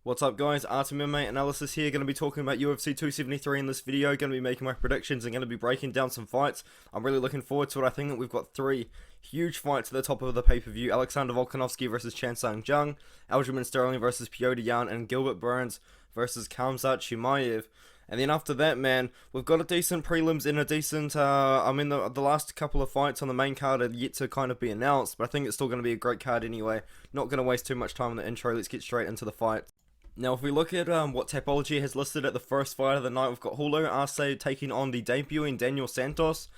What's up guys, Artem MMA Analysis here, going to be talking about UFC 273 in this video, going to be making my predictions and going to be breaking down some fights. I'm really looking forward to it. I think that we've got three huge fights at the top of the pay-per-view. Alexander Volkanovski versus Chan Sung-Jung, Aljamain versus Piera, and Gilbert versus Khamzat Chimaev. And then after that, man, we've got a decent prelims and a decent, the last couple of fights on the main card are yet to kind of be announced, but I think it's still going to be a great card anyway. Not going to waste too much time on the intro, let's get straight into the fight. Now, if we look at what Tapology has listed at the first fight of the night, we've got Julio Arce taking on the debuting Daniel Santos.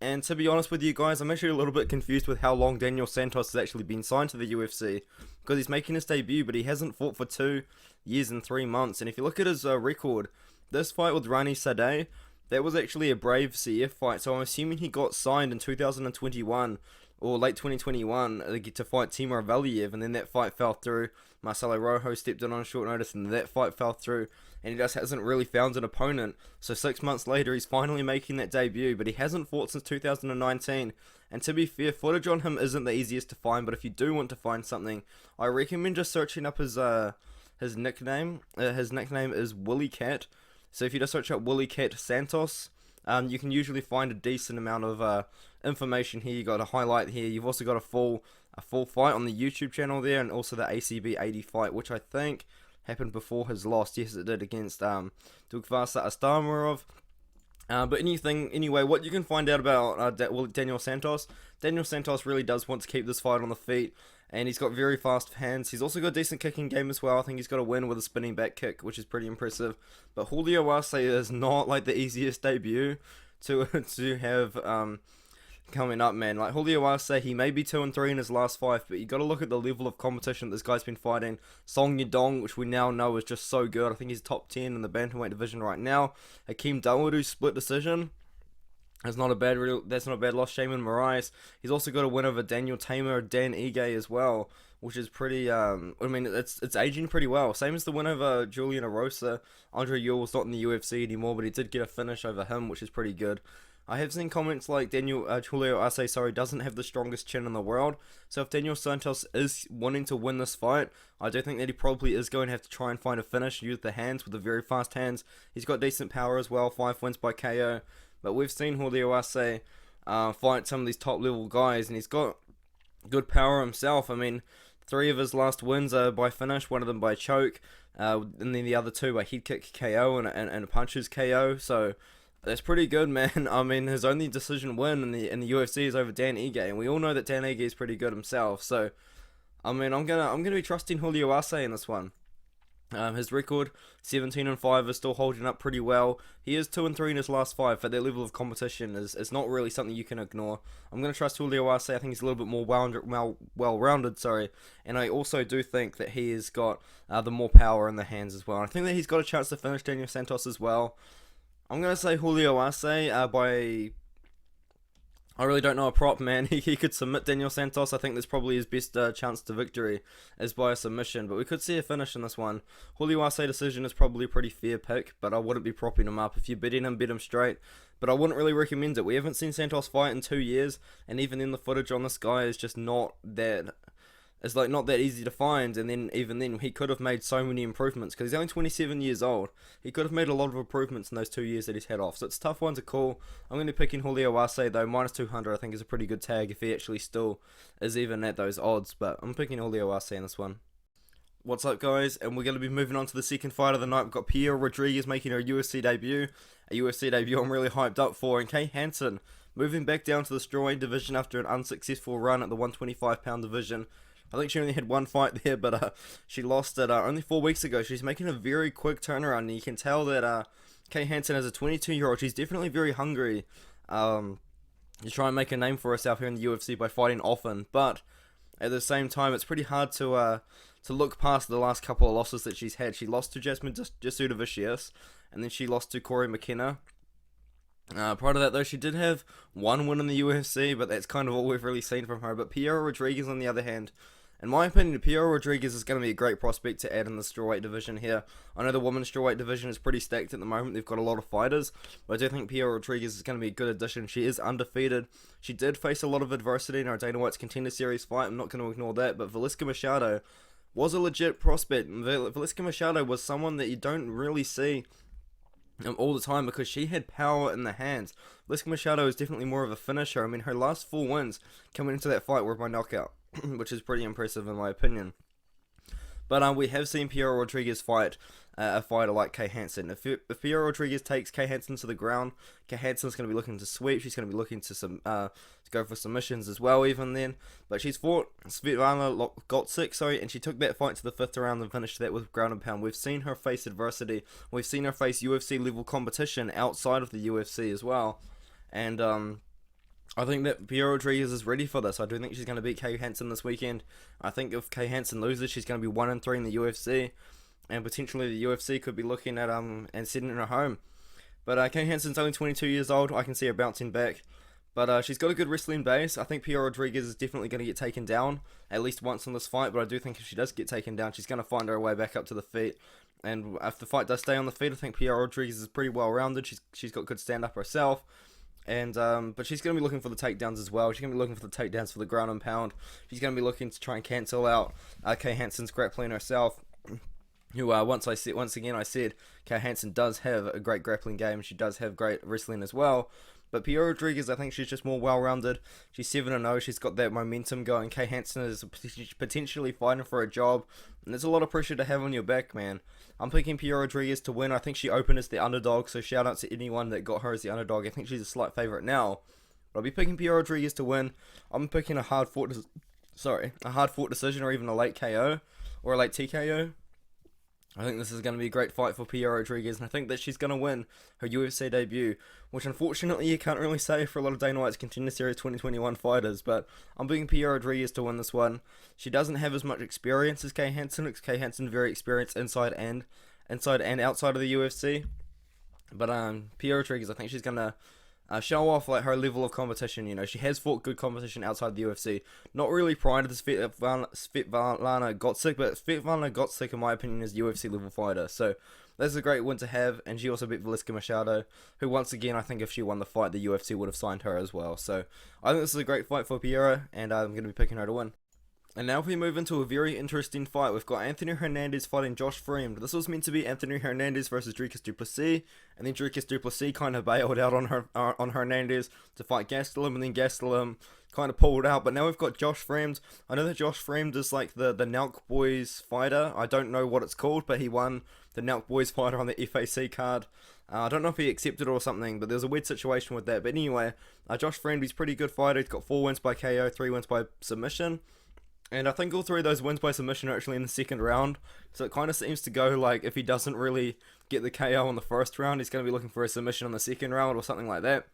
And to be honest with you guys, I'm actually a little bit confused with how long Daniel Santos has actually been signed to the UFC. Because he's making his debut, but he hasn't fought for 2 years and 3 months. And if you look at his record, this fight with Rani Sadeh, that was actually a Brave CF fight. So I'm assuming he got signed in 2021 or late 2021 to fight Timur Valiev, and then that fight fell through. Marcelo Rojo stepped in on short notice, and that fight fell through, and he just hasn't really found an opponent. So 6 months later, he's finally making that debut, but he hasn't fought since 2019. And to be fair, footage on him isn't the easiest to find, but if you do want to find something, I recommend just searching up his nickname. His nickname is Willy Cat. So if you just search up Willy Cat Santos, you can usually find a decent amount of information here. You got a highlight here. You've also got a full fight on the YouTube channel there, and also the ACB 80 fight, which I think happened before his loss. Yes, it did, against Dugvasa Astamarov. But anyway, what you can find out about Daniel Santos really does want to keep this fight on the feet, and he's got very fast hands. He's also got a decent kicking game as well. I think he's got a win with a spinning back kick, which is pretty impressive. But Julio Arce is not like the easiest debut to have coming up, man. Like Julio Arce, he may be 2-3 in his last 5, but you got to look at the level of competition this guy's been fighting. Song Yadong, which we now know is just so good. I think he's top 10 in the bantamweight division right now. Hakeem Dawodu split decision. That's not a bad loss. Shaman Moraes. He's also got a win over Daniel Tamer, Dan Ige as well, which is pretty. It's aging pretty well. Same as the win over Julian Erosa. Andre Ewell's not in the UFC anymore, but he did get a finish over him, which is pretty good. I have seen comments like Julio Arce, doesn't have the strongest chin in the world. So if Daniel Santos is wanting to win this fight, I do think that he probably is going to have to try and find a finish, use the hands with the very fast hands. He's got decent power as well, 5 wins by KO. But we've seen Julio Arce fight some of these top level guys, and he's got good power himself. I mean, 3 of his last wins are by finish, 1 of them by choke, and then the other 2 by head kick KO and punches KO. So that's pretty good, man. I mean, his only decision win in the UFC is over Dan Ige, and we all know that Dan Ige is pretty good himself. So, I mean, I'm gonna be trusting Julio Arce in this one. His record 17-5 is still holding up pretty well. He is 2-3 in his last 5. For that level of competition is not really something you can ignore. I'm gonna trust Julio Arce. I think he's a little bit more well-rounded. And I also do think that he has got the more power in the hands as well. And I think that he's got a chance to finish Daniel Santos as well. I'm going to say Julio Arce by... I really don't know a prop, man. He could submit Daniel Santos. I think that's probably his best chance to victory is by a submission. But we could see a finish in this one. Julio Arce decision is probably a pretty fair pick, but I wouldn't be propping him up. If you're betting him, bet him straight. But I wouldn't really recommend it. We haven't seen Santos fight in 2 years, and even then the footage on this guy is just not that... It's like not that easy to find, and then even then he could have made so many improvements because he's only 27 years old. He could have made a lot of improvements in those 2 years that he's had off, so it's a tough one to call. I'm going to be picking Julio Arce though. Minus 200 I think is a pretty good tag if he actually still is even at those odds, but I'm picking Julio Arce in this one. What's up guys, and we're going to be moving on to the second fight of the night. We've got Piera Rodriguez making her UFC debut. A UFC debut I'm really hyped up for, and Hansen moving back down to the strawweight division after an unsuccessful run at the 125-pound division. I think she only had 1 fight there, but she lost it only 4 weeks ago. She's making a very quick turnaround, and you can tell that Hansen, as a 22-year-old, she's definitely very hungry to try and make a name for herself here in the UFC by fighting often. But at the same time, it's pretty hard to look past the last couple of losses that she's had. She lost to Jasmine Jasudavicius, and then she lost to Corey McKenna. Prior to that, though, she did have 1 win in the UFC, but that's kind of all we've really seen from her. But Piera Rodriguez, on the other hand, in my opinion, Piera Rodriguez is going to be a great prospect to add in the strawweight division here. I know the women's strawweight division is pretty stacked at the moment. They've got a lot of fighters, but I do think Piera Rodriguez is going to be a good addition. She is undefeated. She did face a lot of adversity in her Dana White's Contender Series fight. I'm not going to ignore that, but Velisca Machado was a legit prospect. Velasquez Machado was someone that you don't really see all the time because she had power in the hands. Velasquez Machado is definitely more of a finisher. I mean, her last 4 wins coming into that fight were by knockout, which is pretty impressive in my opinion. But we have seen Piera Rodriguez fight a fighter like Kay Hansen. If Piera Rodriguez takes Kay Hansen to the ground, Kay Hansen's going to be looking to sweep. She's going to be looking to go for submissions as well even then. But she's fought Svetlana Gotsik, and she took that fight to the 5th round and finished that with ground and pound. We've seen her face adversity. We've seen her face UFC level competition outside of the UFC as well. And I think that Piera Rodriguez is ready for this. I do think she's going to beat Kay Hansen this weekend. I think if Kay Hansen loses, she's going to be 1-3 in the UFC, and potentially the UFC could be looking at and sending her home. But Kay Hansen's only 22 years old. I can see her bouncing back. But she's got a good wrestling base. I think Piera Rodriguez is definitely going to get taken down at least once in this fight. But I do think if she does get taken down, she's going to find her way back up to the feet. And if the fight does stay on the feet, I think Piera Rodriguez is pretty well rounded. She's got good stand up herself. And but she's going to be looking for the takedowns as well. She's going to be looking for the takedowns for the ground and pound. She's going to be looking to try and cancel out Kay Hansen's grappling herself. Who once again I said Kay Hansen does have a great grappling game. She does have great wrestling as well. But Piera Rodriguez, I think she's just more well-rounded. She's 7-0. She's got that momentum going. Kay Hansen is potentially fighting for a job. And there's a lot of pressure to have on your back, man. I'm picking Piera Rodriguez to win. I think she opened as the underdog. So shout out to anyone that got her as the underdog. I think she's a slight favourite now. But I'll be picking Piera Rodriguez to win. I'm picking a hard-fought decision or even a late KO. Or a late TKO. I think this is going to be a great fight for Piera Rodriguez, and I think that she's going to win her UFC debut, which unfortunately you can't really say for a lot of Dana White's Contender Series 2021 fighters, but I'm picking Piera Rodriguez to win this one. She doesn't have as much experience as Kay Hansen. Kay Hansen very experienced inside and outside of the UFC, but Piera Rodriguez, I think she's going to show off like her level of competition. You know, she has fought good competition outside the UFC. Not really prior to the Svetlana Gotsik, but Svetlana Gotsik, in my opinion, is a UFC level fighter. So that's a great win to have. And she also beat Velasquez Machado, who once again, I think if she won the fight, the UFC would have signed her as well. So I think this is a great fight for Piera, and I'm going to be picking her to win. And now if we move into a very interesting fight, we've got Anthony Hernandez fighting Josh Fremd. This was meant to be Anthony Hernandez versus Dricus du Plessis, and then Dricus du Plessis kind of bailed out on Hernandez to fight Gastelum, and then Gastelum kind of pulled out. But now we've got Josh Fremd. I know that Josh Fremd is like the Nelk Boys fighter. I don't know what it's called, but he won the Nelk Boys fighter on the FAC card. I don't know if he accepted it or something, but there's a weird situation with that. But anyway, Josh Fremd, he's a pretty good fighter. He's got 4 wins by KO, 3 wins by submission. And I think all 3 of those wins by submission are actually in the second round. So it kind of seems to go like if he doesn't really get the KO on the first round, he's going to be looking for a submission on the second round or something like that.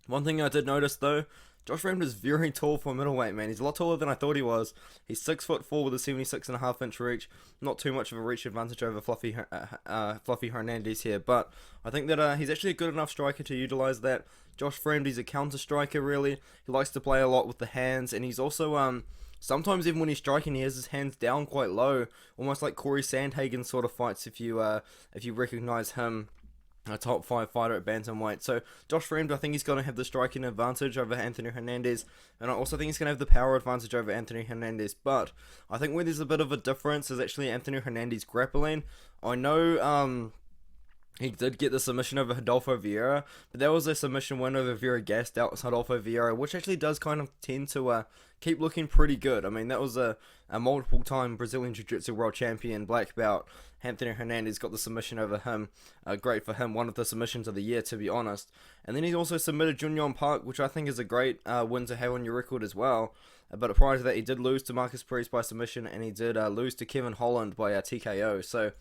One thing I did notice though, Josh Fremd is very tall for a middleweight, man. He's a lot taller than I thought he was. He's 6'4" with a 76.5-inch reach. Not too much of a reach advantage over Fluffy Hernandez here, but I think that he's actually a good enough striker to utilize that. Josh Fremd, he's a counter striker really. He likes to play a lot with the hands, and he's also sometimes even when he's striking, he has his hands down quite low, almost like Corey Sandhagen sort of fights if you recognize him, a top 5 fighter at bantamweight. So Josh Fremd, I think he's going to have the striking advantage over Anthony Hernandez, and I also think he's going to have the power advantage over Anthony Hernandez. But I think where there's a bit of a difference is actually Anthony Hernandez grappling. I know he did get the submission over Rodolfo Vieira, but that was a submission win over Vera Gassed out Rodolfo Vieira, which actually does kind of tend to keep looking pretty good. I mean, that was a multiple-time Brazilian Jiu-Jitsu world champion, black belt. Anthony Hernandez got the submission over him. Great for him, one of the submissions of the year, to be honest. And then he also submitted Junyon Park, which I think is a great win to have on your record as well. But prior to that, he did lose to Marcus Perez by submission, and he did lose to Kevin Holland by TKO. So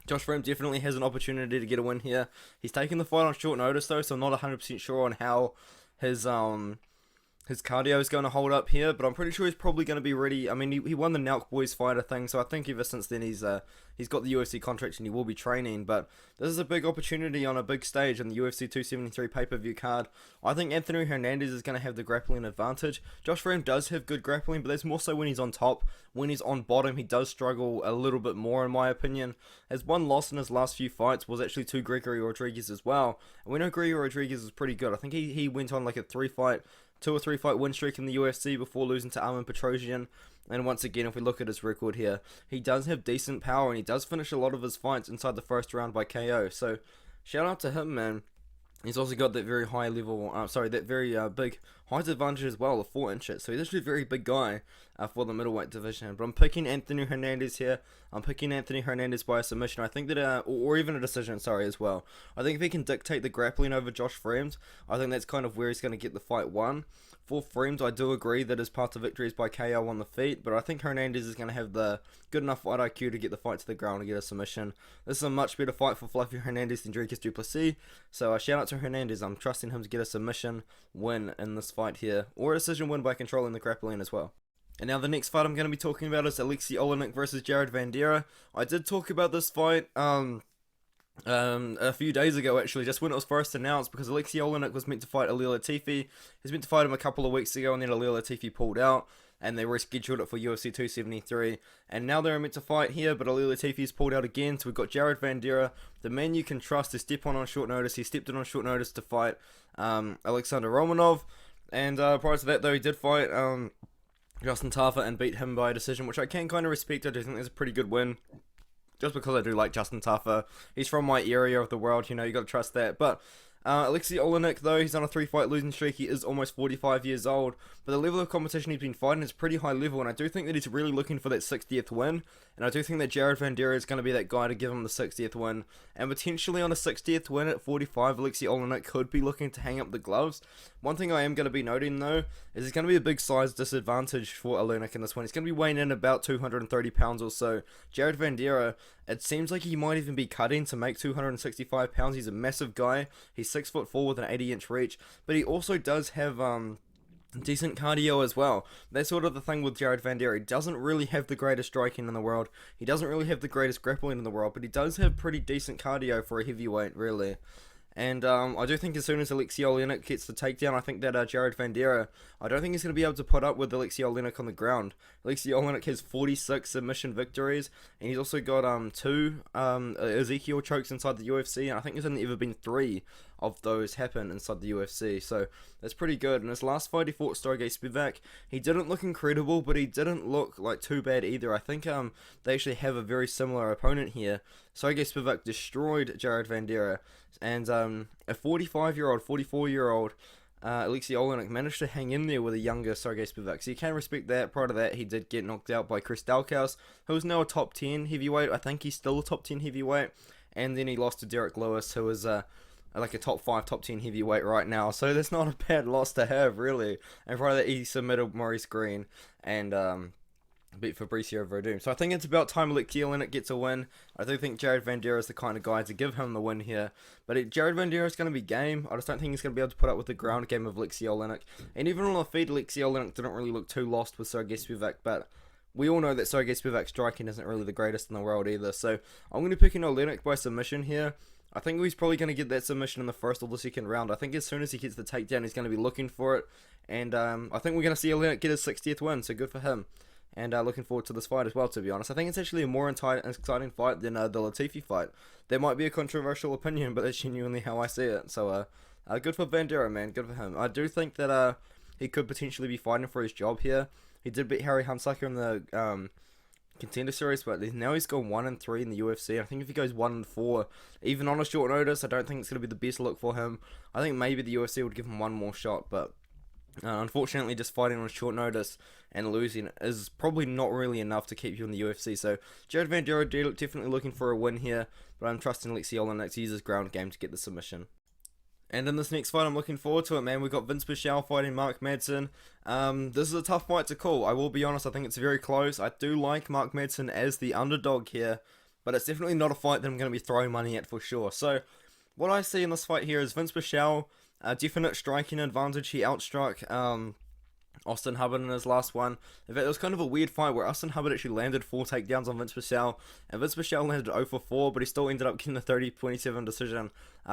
Josh Fremd definitely has an opportunity to get a win here. He's taken the fight on short notice though, so I'm not 100% sure on how his cardio is going to hold up here, but I'm pretty sure he's probably going to be ready. I mean, he won the Nelk Boys fighter thing, so I think ever since then he's got the UFC contract and he will be training. But this is a big opportunity on a big stage on the UFC 273 pay-per-view card. I think Anthony Hernandez is going to have the grappling advantage. Josh Fremd does have good grappling, but that's more so when he's on top. When he's on bottom, he does struggle a little bit more, in my opinion. His one loss in his last few fights was actually to Gregory Rodriguez as well. And we know Gregory Rodriguez is pretty good. I think he went on like a 3-fight 2 or 3 fight win streak in the UFC before losing to Armin Petrosian. And once again, if we look at his record here, he does have decent power and he does finish a lot of his fights inside the first round by KO. So shout out to him, man. He's also got that very high level, that very big height advantage as well of 4 inches. So he's actually a very big guy for the middleweight division. But I'm picking Anthony Hernandez here. I'm picking Anthony Hernandez by a submission. I think that, or even a decision, sorry, as well. I think if he can dictate the grappling over Josh Fremd, I think that's kind of where he's going to get the fight won. For Fremd, I do agree that his path to victory is by KO on the feet, but I think Hernandez is going to have the good enough fight IQ to get the fight to the ground and get a submission. This is a much better fight for Fluffy Hernandez than Dricus du Plessis, so shout out to Hernandez. I'm trusting him to get a submission win in this fight here, or a decision win by controlling the grappling as well. And now the next fight I'm going to be talking about is Aleksei OLeinik versus Vanderaa. I did talk about this fight a few days ago, actually, just when it was first announced, because Aleksei OLeinik was meant to fight Ilir Latifi. He was meant to fight him a couple of weeks ago, and then Ilir Latifi pulled out, and they rescheduled it for UFC 273, and now they're meant to fight here, but Ilir Latifi's pulled out again. So we've got Vanderaa, the man you can trust to step on short notice. He stepped in on short notice to fight Alexander Romanov, and prior to that, though, he did fight Justin Tafa and beat him by decision, which I can kind of respect. I do think that's a pretty good win, just because I do like Justin Tafa. He's from my area of the world, you know, you got to trust that. But Aleksei OLeinik, though, he's on a 3-fight losing streak. He is almost 45 years old, but the level of competition he's been fighting is pretty high level, and I do think that he's really looking for that 60th win, and I do think that Vanderaa is going to be that guy to give him the 60th win, and potentially on a 60th win at 45, Aleksei OLeinik could be looking to hang up the gloves. One thing I am going to be noting, though, is it's going to be a big size disadvantage for OLeinik in this one. He's going to be weighing in about 230 pounds or so. Vanderaa, it seems like he might even be cutting to make 265 pounds. He's a massive guy. He's 6'4" with an 80-inch reach, but he also does have decent cardio as well. That's sort of the thing with Vanderaa. He doesn't really have the greatest striking in the world. He doesn't really have the greatest grappling in the world, but he does have pretty decent cardio for a heavyweight, really. And I do think as soon as Aleksei OLeinik gets the takedown, I think that Vanderaa, I don't think he's going to be able to put up with Aleksei OLeinik on the ground. Aleksei OLeinik has 46 submission victories, and he's also got 2 Ezekiel chokes inside the UFC, and I think there's only ever been 3 of those happen inside the UFC, so that's pretty good. In his last fight, he fought Sergey Spivak. He didn't look incredible, but he didn't look like too bad either. I think they actually have a very similar opponent here. Sergey Spivak destroyed Vanderaa, and a 45-year-old, 44-year-old Aleksei OLeinik managed to hang in there with a younger Sergey Spivak, so you can respect that. Prior to that, he did get knocked out by Chris Dalkaus, who is now a top 10 heavyweight. I think he's still a top 10 heavyweight, and then he lost to Derek Lewis, who is like a top 5, top 10 heavyweight right now, so that's not a bad loss to have, really. And prior to that, he submitted Maurice Green and beat Fabricio Verdum. So I think it's about time Aleksei OLeinik gets a win. I do think Vanderaa is the kind of guy to give him the win here. But Vanderaa is going to be game. I just don't think he's going to be able to put up with the ground game of Aleksei OLeinik. And even on the feet, Aleksei OLeinik didn't really look too lost with Sergey Spivak, but we all know that Sergey Spivak's striking isn't really the greatest in the world either. So I'm going to pick OLeinik by submission here. I think he's probably going to get that submission in the first or the second round. I think as soon as he gets the takedown, he's going to be looking for it. And I think we're going to see OLeinik get his 60th win, so good for him. And looking forward to this fight as well, to be honest. I think it's actually a more exciting fight than the Latifi fight. There might be a controversial opinion, but that's genuinely how I see it. So good for Vanderaa, man. Good for him. I do think that he could potentially be fighting for his job here. He did beat Harry Hunsucker in the Contender Series, but now he's gone 1-3 in the UFC. I think if he goes 1-4, even on a short notice, I don't think it's going to be the best look for him. I think maybe the UFC would give him one more shot, but unfortunately, just fighting on short notice and losing is probably not really enough to keep you in the UFC. So Vanderaa definitely looking for a win here, but I'm trusting Aleksei OLeinik to use his ground game to get the submission. And in this next fight, I'm looking forward to it, man. We've got Vinc Pichel fighting Mark Madsen. This is a tough fight to call. I will be honest, I think it's very close. I do like Mark Madsen as the underdog here, but it's definitely not a fight that I'm going to be throwing money at for sure. So what I see in this fight here is Vinc Pichel, a definite striking advantage. He outstruck Austin Hubbard in his last one. In fact, it was kind of a weird fight where Austin Hubbard actually landed 4 takedowns on Vinc Pichel, and Vinc Pichel landed 0 for 4, but he still ended up getting the 30-27 decision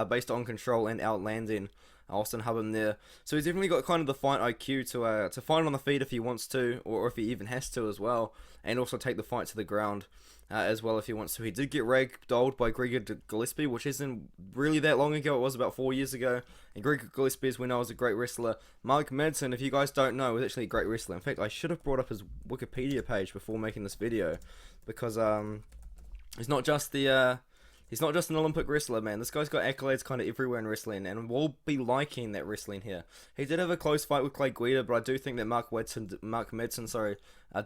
based on control and outlanding Austin Hubbard there. So he's definitely got kind of the fight IQ to fight on the feet if he wants to, or if he even has to as well, and also take the fight to the ground. as well if he wants to. He did get ragdolled by Gregor Gillespie, which isn't really that long ago. It was about 4 years ago. And Gregor Gillespie, as we know, is a great wrestler. Mark Madsen, if you guys don't know, was actually a great wrestler. In fact, I should have brought up his Wikipedia page before making this video, because he's not just the he's not just an Olympic wrestler, man. This guy's got accolades kind of everywhere in wrestling, and we'll be liking that wrestling here. He did have a close fight with Clay Guida, but I do think that Mark Madsen,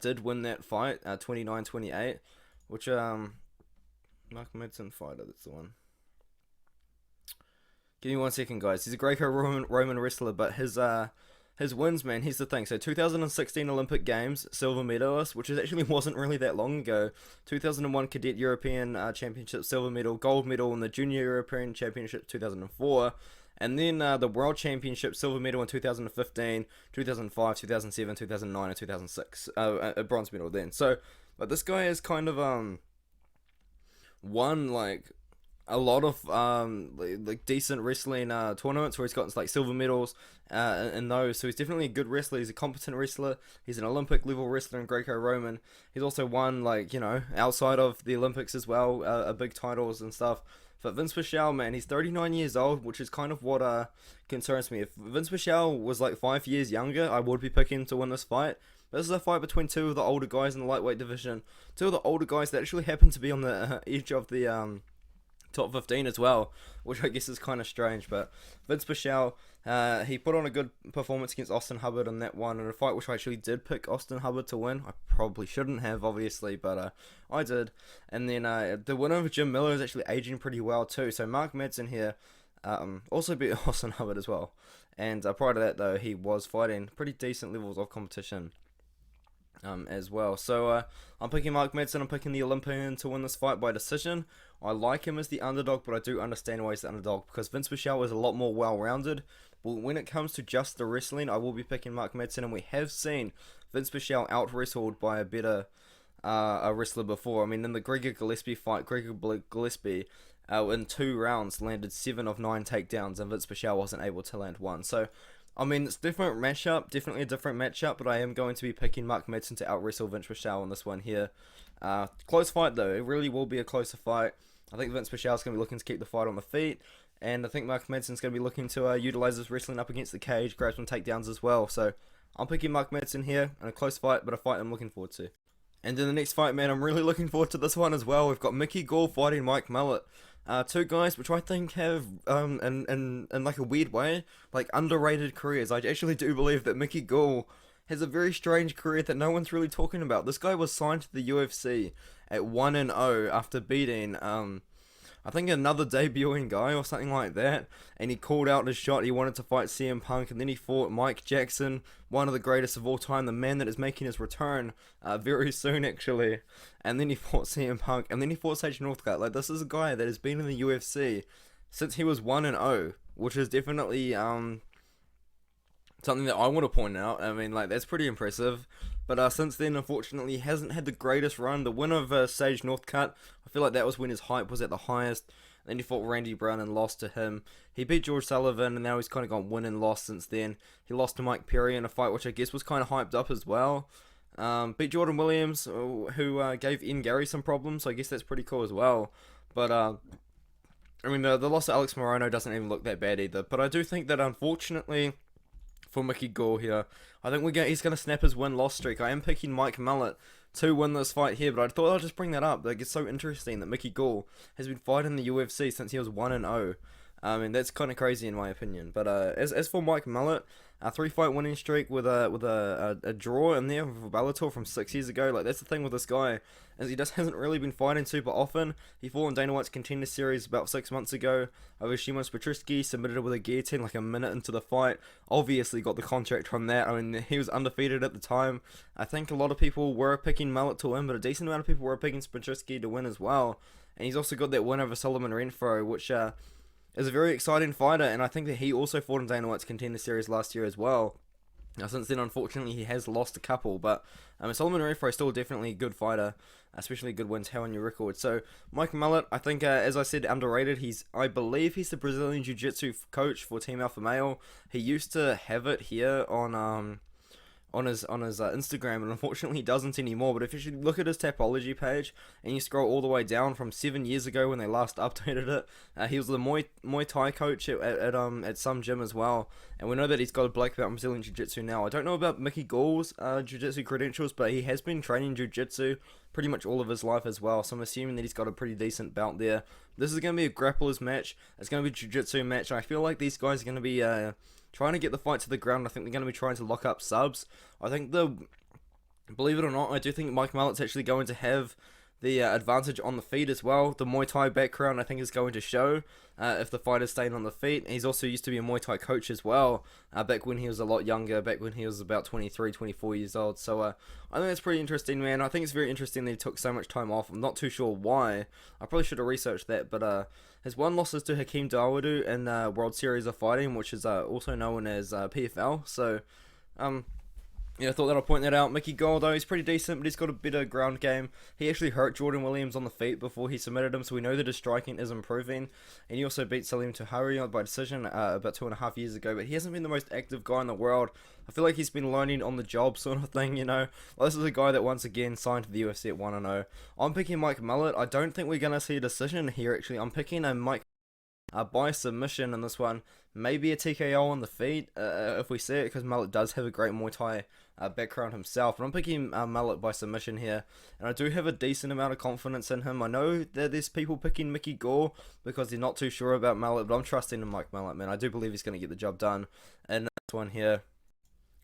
did win that fight, 29-28, which, Mark Madsen fighter, that's the one. Give me 1 second, guys. He's a Greco-Roman wrestler, but his wins, man, here's the thing. So 2016 Olympic Games, silver medalist, which actually wasn't really that long ago. 2001 Cadet European Championship, silver medal, gold medal in the Junior European Championship 2004. And then the World Championship, silver medal in 2015, 2005, 2007, 2009, and 2006. A bronze medal then. So, but this guy has kind of won like a lot of like decent wrestling tournaments where he's got like silver medals in those. So he's definitely a good wrestler. He's a competent wrestler. He's an Olympic level wrestler in Greco-Roman. He's also won, like, you know, outside of the Olympics as well, big titles and stuff. But Vinc Pichel, man, he's 39 years old, which is kind of what concerns me. If Vinc Pichel was like 5 years younger, I would be picking him to win this fight. This is a fight between two of the older guys in the lightweight division. Two of the older guys that actually happen to be on the edge of the top 15 as well, which I guess is kind of strange. But Vinc Pichel, he put on a good performance against Austin Hubbard in that one, in a fight which I actually did pick Austin Hubbard to win. I probably shouldn't have, obviously, but I did. And then the winner of Jim Miller is actually aging pretty well too. So Mark Madsen here also beat Austin Hubbard as well. And prior to that, though, he was fighting pretty decent levels of competition as well. So I'm picking Mark Madsen. I'm picking the Olympian to win this fight by decision. I like him as the underdog, but I do understand why he's the underdog, because Vinc Pichel is a lot more well-rounded. But when it comes to just the wrestling, I will be picking Mark Madsen, and we have seen Vinc Pichel out-wrestled by a better a wrestler before. I mean, in the Gregor Gillespie fight, Gregor Gillespie in 2 rounds landed 7 of 9 takedowns, and Vinc Pichel wasn't able to land one. So, I mean, it's different matchup, definitely a different matchup, but I am going to be picking Mark Madsen to out-wrestle Vinc Pichel on this one here. Close fight, though. It really will be a closer fight. I think Vinc Pichel is going to be looking to keep the fight on the feet, and I think Mark Madsen is going to be looking to utilize his wrestling up against the cage, grab some takedowns as well. So I'm picking Mark Madsen here in a close fight, but a fight I'm looking forward to. And in the next fight, man, I'm really looking forward to this one as well. We've got Mickey Gall fighting Mike Malott. Two guys which I think have, in like a weird way, like underrated careers. I actually do believe that Mickey Gall has a very strange career that no one's really talking about. This guy was signed to the UFC at 1-0 after beating, I think another debuting guy or something like that, and he called out his shot. He wanted to fight CM Punk, and then he fought Mike Jackson, one of the greatest of all time, the man that is making his return very soon, actually. And then he fought CM Punk, and then he fought Sage Northcutt. Like, this is a guy that has been in the UFC since he was 1-0, which is definitely something that I want to point out. I mean, like, that's pretty impressive. But since then, unfortunately, he hasn't had the greatest run. The win of Sage Northcutt, I feel like that was when his hype was at the highest. Then he fought Randy Brown and lost to him. He beat George Sullivan, and now he's kind of gone win and lost since then. He lost to Mike Piera in a fight which I guess was kind of hyped up as well. Beat Jordan Williams, who gave Garry some problems, so I guess that's pretty cool as well. But I mean, the loss to Alex Morono doesn't even look that bad either. But I do think that, unfortunately, for Mickey Gall here, I think he's going to snap his win-loss streak. I am picking Mike Malott to win this fight here, but I thought I'll just bring that up. Like, it's so interesting that Mickey Gall has been fighting the UFC since he was 1-0. I mean, that's kind of crazy in my opinion. But as for Mike Malott, a 3-fight winning streak with a draw in there for Bellator from 6 years ago. Like, that's the thing with this guy, is he just hasn't really been fighting super often. He fought in Dana White's Contender Series about 6 months ago over Chimaev Petr, submitted it with a guillotine like a minute into the fight. Obviously got the contract from that. I mean, he was undefeated at the time. I think a lot of people were picking Malott to win, but a decent amount of people were picking Petr to win as well. And he's also got that win over Solomon Renfro, which is a very exciting fighter, and I think that he also fought in Dana White's Contender Series last year as well. Now, since then, unfortunately, he has lost a couple, but Solomon Renfro is still definitely a good fighter, especially good wins on your record. So, Mike Malott, I think, as I said, underrated. I believe he's the Brazilian Jiu-Jitsu coach for Team Alpha Male. He used to have it here on on his Instagram, and unfortunately he doesn't anymore. But if you should look at his Tapology page and you scroll all the way down from 7 years ago when they last updated it, he was the Muay Thai coach at some gym as well, and we know that he's got a black belt in Brazilian Jiu-Jitsu now. I don't know about Mickey Gall's Jiu-Jitsu credentials, but he has been training Jiu-Jitsu pretty much all of his life as well, so I'm assuming that he's got a pretty decent belt there. This is going to be a grapplers match, it's going to be a Jiu-Jitsu match, and I feel like these guys are going to be trying to get the fight to the ground. I think they're going to be trying to lock up subs. Believe it or not, I do think Mike Malott's actually going to have the advantage on the feet as well. The Muay Thai background, I think, is going to show if the fighter's staying on the feet. He's also used to be a Muay Thai coach as well, back when he was a lot younger, back when he was about 23, 24 years old. So I think that's pretty interesting, man. I think it's very interesting that he took so much time off. I'm not too sure why. I probably should have researched that, but his one loss is to Hakeem Dawodu in World Series of Fighting, which is also known as PFL. So, yeah, I thought that I'll point that out. Mickey Gall, though, he's pretty decent, but he's got a better ground game. He actually hurt Jordan Williams on the feet before he submitted him, so we know that his striking is improving. And he also beat Salim Touhari by decision about 2.5 years ago, but he hasn't been the most active guy in the world. I feel like he's been learning on the job sort of thing, you know. Well, this is a guy that once again signed to the UFC at 1-0. I'm picking Mike Malott. I don't think we're going to see a decision here, actually. I'm picking a Mike by submission in this one. Maybe a TKO on the feet if we see it, because Malott does have a great Muay Thai background himself. But I'm picking Malott by submission here, and I do have a decent amount of confidence in him. I know that there's people picking Mickey Gall because they're not too sure about Malott, but I'm trusting in Mike Malott, man. I do believe he's going to get the job done in this one here.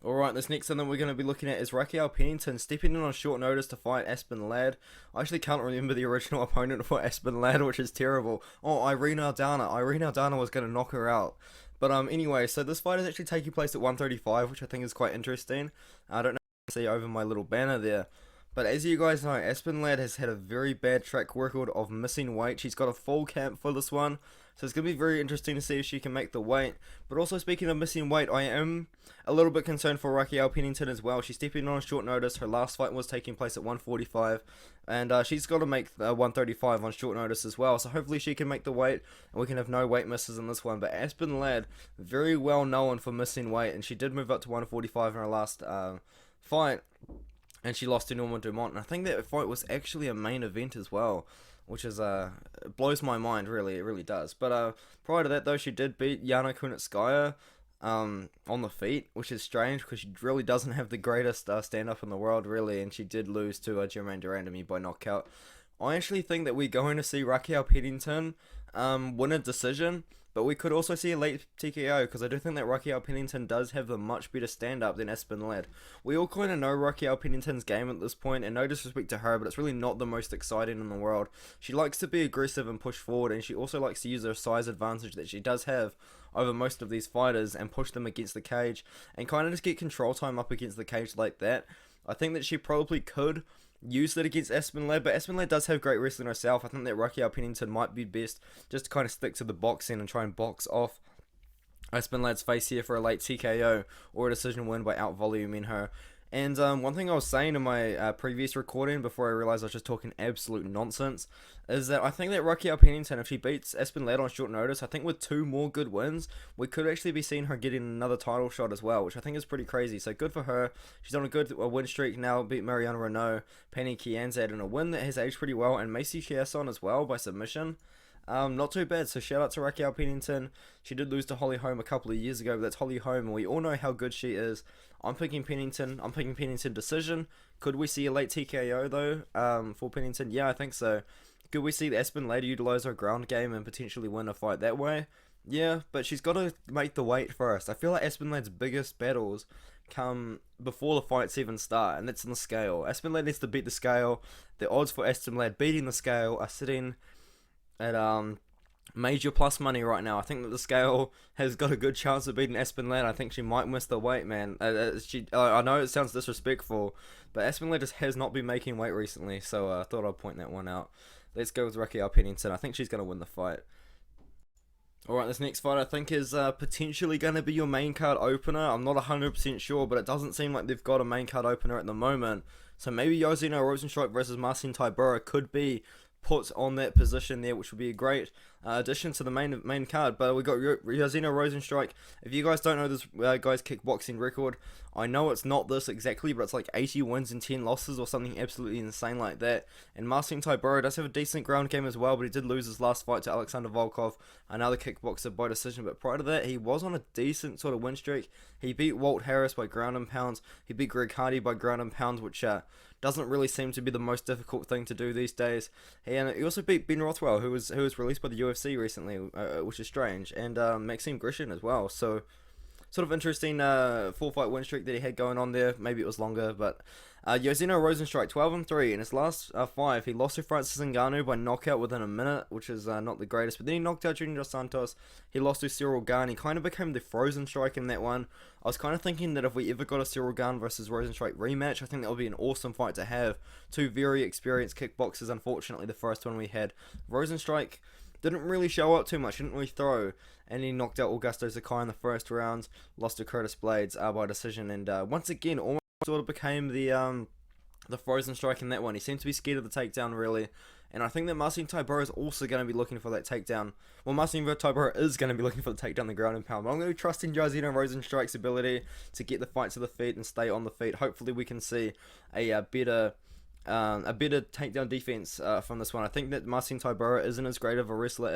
Alright, this next thing that we're going to be looking at is Raquel Pennington stepping in on short notice to fight Aspen Ladd. I actually can't remember the original opponent for Aspen Ladd, which is terrible. Oh, Irene Aldana. Irene Aldana was going to knock her out. But anyway, so this fight is actually taking place at 135, which I think is quite interesting. I don't know if you can see over my little banner there. But as you guys know, Aspen Ladd has had a very bad track record of missing weight. She's got a full camp for this one, so it's going to be very interesting to see if she can make the weight. But also, speaking of missing weight, I am a little bit concerned for Raquel Pennington as well. She's stepping on short notice. Her last fight was taking place at 145, and she's got to make 135 on short notice as well. So hopefully she can make the weight, and we can have no weight misses in this one. But Aspen Ladd, very well known for missing weight, and she did move up to 145 in her last fight. And she lost to Norma Dumont, and I think that fight was actually a main event as well, which is blows my mind, really. It really does. But prior to that, though, she did beat Yana Kunitskaya on the feet, which is strange because she really doesn't have the greatest stand-up in the world, really, and she did lose to Germaine Durandamy by knockout. I actually think that we're going to see Raquel Pennington win a decision, but we could also see a late TKO, because I do think that Raquel Pennington does have the much better stand-up than Aspen Ladd. We all kind of know Raquel Pennington's game at this point, and no disrespect to her, but it's really not the most exciting in the world. She likes to be aggressive and push forward, and she also likes to use her size advantage that she does have over most of these fighters and push them against the cage, and kind of just get control time up against the cage like that. I think that she probably could use that against Aspen Ladd, but Aspen Ladd does have great wrestling herself. I think that Raquel Pennington might be best just to kind of stick to the boxing and try and box off Aspen Ladd's face here for a late TKO or a decision win by out-voluming her. And one thing I was saying in my previous recording before I realized I was just talking absolute nonsense is that I think that Raquel Pennington, if she beats Aspen Ladd on short notice, I think with 2 more good wins, we could actually be seeing her getting another title shot as well, which I think is pretty crazy. So good for her. She's on a good win streak now, beat Mariana Renault, Penny Khamzat in a win that has aged pretty well, and Macy Chiasson as well by submission. Not too bad, so shout out to Raquel Pennington. She did lose to Holly Holm a couple of years ago, but that's Holly Holm, and we all know how good she is. I'm picking Pennington. I'm picking Pennington decision. Could we see a late TKO, though, for Pennington? Yeah, I think so. Could we see the Aspen Ladd utilize her ground game and potentially win a fight that way? Yeah, but she's got to make the weight first. I feel like Aspen Ladd's biggest battles come before the fights even start, and that's in the scale. Aspen Ladd needs to beat the scale. The odds for Aspen Ladd beating the scale are sitting at major plus money right now. I think that the scale has got a good chance of beating Aspen Ladd. I think she might miss the weight, man. I know it sounds disrespectful, but Aspen Ladd just has not been making weight recently, so I thought I'd point that one out. Let's go with Raquel Pennington. I think she's going to win the fight. Alright, this next fight I think is potentially going to be your main card opener. I'm not 100% sure, but it doesn't seem like they've got a main card opener at the moment. So maybe Jairzinho Rozenstruik versus Marcin Tybura could be put on that position there, which would be a great addition to the main card. But we got Jairzinho Rozenstruik. If you guys don't know this guy's kickboxing record, I know it's not this exactly, but it's like 80 wins and 10 losses or something absolutely insane like that. And Marcin Tybura does have a decent ground game as well, but he did lose his last fight to Alexander Volkov, another kickboxer, by decision. But prior to that, he was on a decent sort of win streak. He beat Walt Harris by ground and pounds. He beat Greg Hardy by ground and pounds, which doesn't really seem to be the most difficult thing to do these days. He also beat Ben Rothwell, who was released by the UFC recently, which is strange, and Maxime Grishin as well. So sort of interesting 4-fight win streak that he had going on there. Maybe it was longer, but Jairzinho Rozenstruik 12-3 in his last 5. He lost to Francis Ngannou by knockout within a minute, which is not the greatest. But then he knocked out Junior Dos Santos. He lost to Cyril Gane. He kind of became the frozen strike in that one. I was kind of thinking that if we ever got a Cyril Gane versus Rozenstruik rematch, I think that would be an awesome fight to have. Two very experienced kickboxers. Unfortunately, the first one we had, Rozenstruik didn't really show up too much, didn't really throw, and he knocked out Augusto Sakai in the first round, lost to Curtis Blades by decision, and once again almost sort of became the frozen strike in that one. He seemed to be scared of the takedown, really, and I think that Marcin Tybura is also going to be looking for that takedown. Well, Marcin Tybura is going to be looking for the takedown, the ground and pound, but I'm going to be trusting Jairzinho Rozenstruik's ability to get the fight to the feet and stay on the feet. Hopefully we can see a better takedown defense from this one. I think that Marcin Tybura isn't as great of a wrestler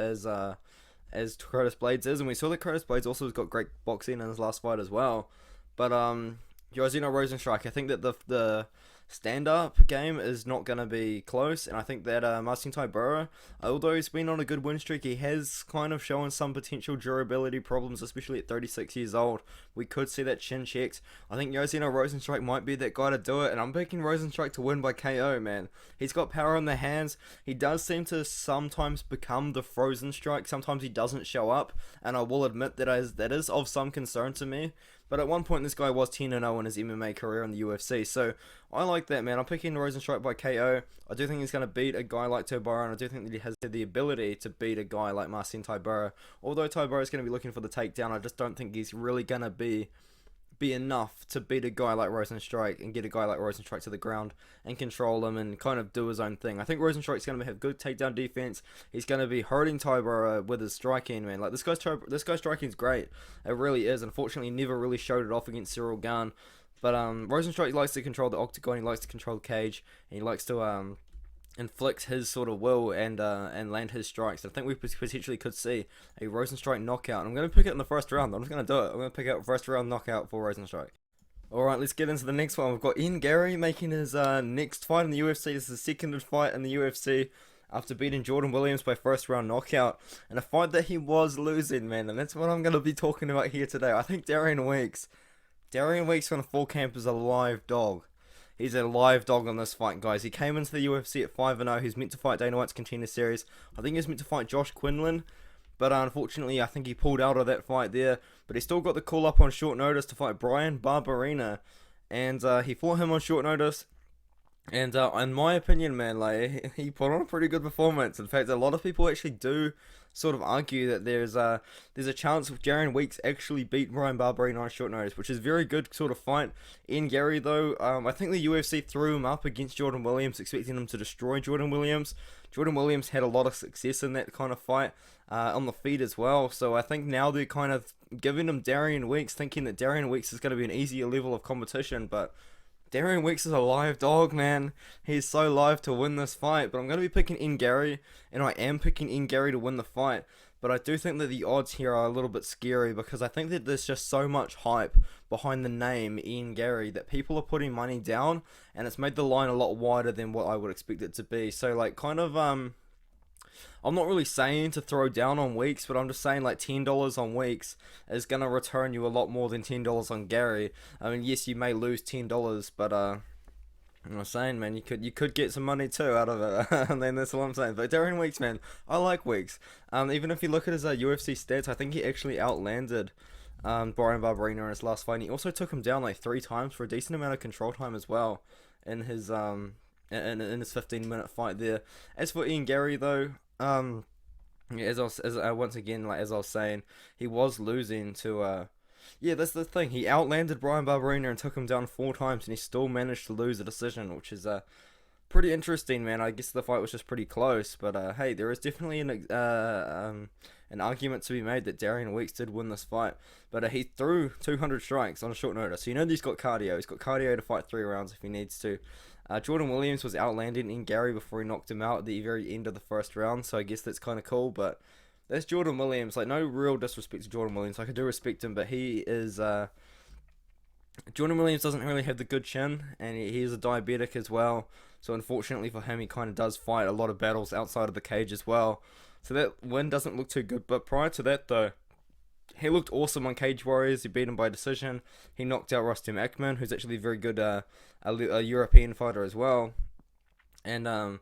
as Curtis Blades is, and we saw that Curtis Blades also has got great boxing in his last fight as well. But Jairzinho Rozenstruik, I think that the stand-up game is not going to be close, and I think that Marcin Tybura, although he's been on a good win streak, he has kind of shown some potential durability problems, especially at 36 years old. We could see that chin checked. I think Jairzinho Rozenstruik might be that guy to do it, and I'm picking Rozenstruik to win by KO, man. He's got power in the hands. He does seem to sometimes become the frozen strike. Sometimes he doesn't show up, and I will admit that is of some concern to me. But at one point, this guy was 10-0 in his MMA career in the UFC. So I like that, man. I'm picking Rozenstruik by KO. I do think he's going to beat a guy like Tybura, and I do think that he has the ability to beat a guy like Marcin Tybura. Although Tybura is going to be looking for the takedown, I just don't think he's really going to be enough to beat a guy like Rozenstruik and get a guy like Rozenstruik to the ground and control him and kind of do his own thing. I think Rozenstruik's going to have good takedown defense. He's going to be hurting Tybura with his striking, man. Like this guy's striking is great. It really is. Unfortunately, he never really showed it off against Cyril Gane. But Rozenstruik likes to control the octagon. He likes to control the cage, and he likes to inflict his sort of will and land his strikes. I think we potentially could see a Rozenstruik knockout. I'm going to pick it in the first round. I'm just going to do it. I'm going to pick out first round knockout for Rozenstruik. Alright, let's get into the next one. We've got Garry making his next fight in the UFC. This is his second fight in the UFC after beating Jordan Williams by first round knockout. And a fight that he was losing, man. And that's what I'm going to be talking about here today. I think Darian Weeks on full camp is a live dog. He's a live dog on this fight, guys. He came into the UFC at 5-0. He's meant to fight Dana White's Contender Series. I think he was meant to fight Josh Quinlan, but unfortunately, I think he pulled out of that fight there. But he still got the call up on short notice to fight Bryan Barberena, and he fought him on short notice. And in my opinion, man, like he put on a pretty good performance. In fact, a lot of people actually do sort of argue that there's a chance of Darian Weeks actually beat Bryan Barberena on short notice, which is a very good sort of fight. In Garry, though, I think the UFC threw him up against Jordan Williams, expecting him to destroy Jordan Williams. Jordan Williams had a lot of success in that kind of fight on the feet as well. So I think now they're kind of giving him Darian Weeks, thinking that Darian Weeks is going to be an easier level of competition, but Darian Weeks is a live dog, man. He's so live to win this fight. But I'm going to be picking Garry, and I am picking Garry to win the fight. But I do think that the odds here are a little bit scary because I think that there's just so much hype behind the name Garry that people are putting money down, and it's made the line a lot wider than what I would expect it to be. So, like, kind of, I'm not really saying to throw down on Weeks, but I'm just saying like $10 on Weeks is going to return you a lot more than $10 on Garry. I mean, yes, you may lose $10, but I'm saying, man, you could get some money too out of it. And then that's all I'm saying. But Darian Weeks, man, I like Weeks. Even if you look at his UFC stats, I think he actually outlanded Bryan Barberena in his last fight. And he also took him down like 3 times for a decent amount of control time as well in his in his 15-minute fight there. As for Garry, though, as I was saying, he was losing to yeah, that's the thing. He outlanded Bryan Barberena and took him down 4 times, and he still managed to lose a decision, which is pretty interesting, man. I guess the fight was just pretty close, but hey, there is definitely an an argument to be made that Darian Weeks did win this fight. But he threw 200 strikes on a short notice. So you know he's got cardio. He's got cardio to fight 3 rounds if he needs to. Jordan Williams was outlanding in Garry before he knocked him out at the very end of the first round. So I guess that's kind of cool. But that's Jordan Williams. Like, no real disrespect to Jordan Williams. Like, I do respect him, but he is... Jordan Williams doesn't really have the good chin, and he is a diabetic as well. So unfortunately for him, he kind of does fight a lot of battles outside of the cage as well. So that win doesn't look too good. But prior to that, though, he looked awesome on Cage Warriors. He beat him by decision. He knocked out Rustem Akman, who's actually a very good a European fighter as well. And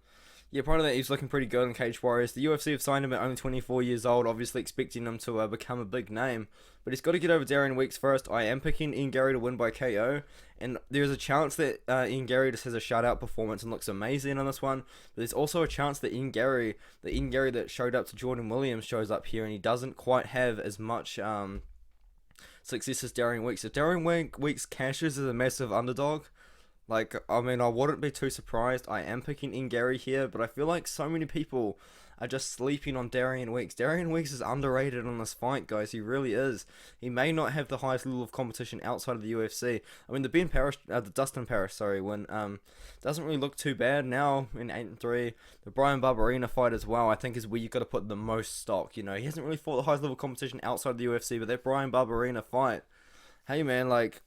yeah, prior to that, he's looking pretty good in Cage Warriors. The UFC have signed him at only 24 years old, obviously expecting him to become a big name. But he's got to get over Darian Weeks first. I am picking Ian Garry to win by KO. And there's a chance that Ian Garry just has a shutout performance and looks amazing on this one. But there's also a chance that Ian Garry that showed up to Jordan Williams shows up here and he doesn't quite have as much success as Darian Weeks. If Darian Weeks cashes as a massive underdog, like, I mean, I wouldn't be too surprised. I am picking in Garry here, but I feel like so many people are just sleeping on Darian Weeks. Darian Weeks is underrated on this fight, guys. He really is. He may not have the highest level of competition outside of the UFC. I mean, the Dustin Parrish, win doesn't really look too bad now in 8-3. The Brian Barberena fight as well, I think, is where you've got to put the most stock. You know, he hasn't really fought the highest level of competition outside of the UFC, but that Brian Barberena fight, hey man, like,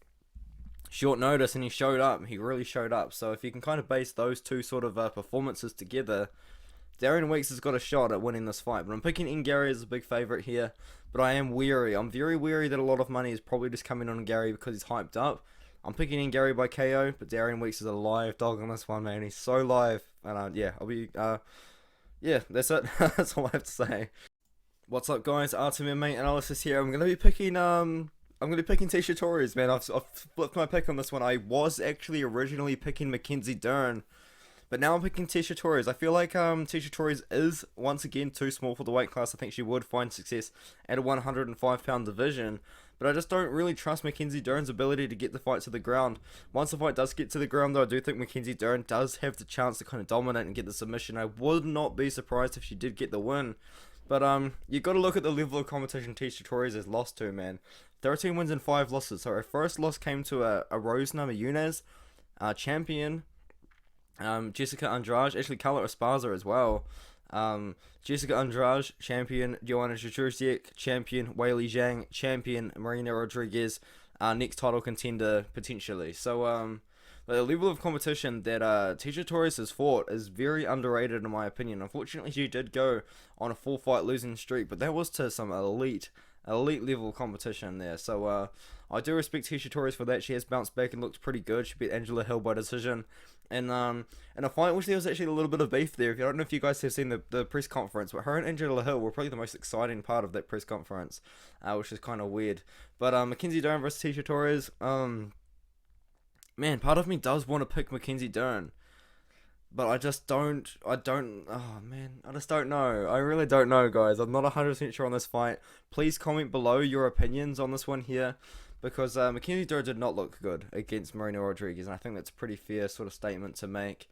short notice, and he showed up. He really showed up. So if you can kind of base those two sort of performances together, Darian Weeks has got a shot at winning this fight. But I'm picking in Garry as a big favourite here. But I am weary. I'm very weary that a lot of money is probably just coming on Garry because he's hyped up. I'm picking in Garry by KO, but Darian Weeks is a live dog on this one, man. He's so live. And yeah, yeah, that's it. That's all I have to say. What's up, guys? Artem MMA Analysis here. I'm gonna be picking Tecia Torres, man. I've flipped my pick on this one. I was actually originally picking Mackenzie Dern, but now I'm picking Tecia Torres. I feel like Tecia Torres is, once again, too small for the weight class. I think she would find success at a 105-pound division, but I just don't really trust Mackenzie Dern's ability to get the fight to the ground. Once the fight does get to the ground, though, I do think Mackenzie Dern does have the chance to kind of dominate and get the submission. I would not be surprised if she did get the win. But you got to look at the level of competition Tecia Torres has lost to, man. 13 wins and 5 losses. So her first loss came to a Rose Namajunas, champion, Jessica Andrade, actually Carla Esparza as well. Jessica Andrade, champion, Joanna Jędrzejczyk, champion, Weili Zhang, champion, Marina Rodriguez, next title contender potentially. So the level of competition that Tecia Torres has fought is very underrated in my opinion. Unfortunately, she did go on a 4-fight losing streak, but that was to some elite level competition there. So I do respect Tecia Torres for that. She has bounced back and looked pretty good. She beat Angela Hill by decision. And in a fight which there was actually a little bit of beef there. If you don't know if you guys have seen the press conference, but her and Angela Hill were probably the most exciting part of that press conference, which is kind of weird. But Mackenzie Dern versus Tecia Torres, man, part of me does want to pick Mackenzie Dern, but I just don't, oh man, I just don't know. I really don't know, guys. I'm not 100% sure on this fight. Please comment below your opinions on this one here, because Mackenzie Dern did not look good against Marina Rodriguez, and I think that's a pretty fair sort of statement to make.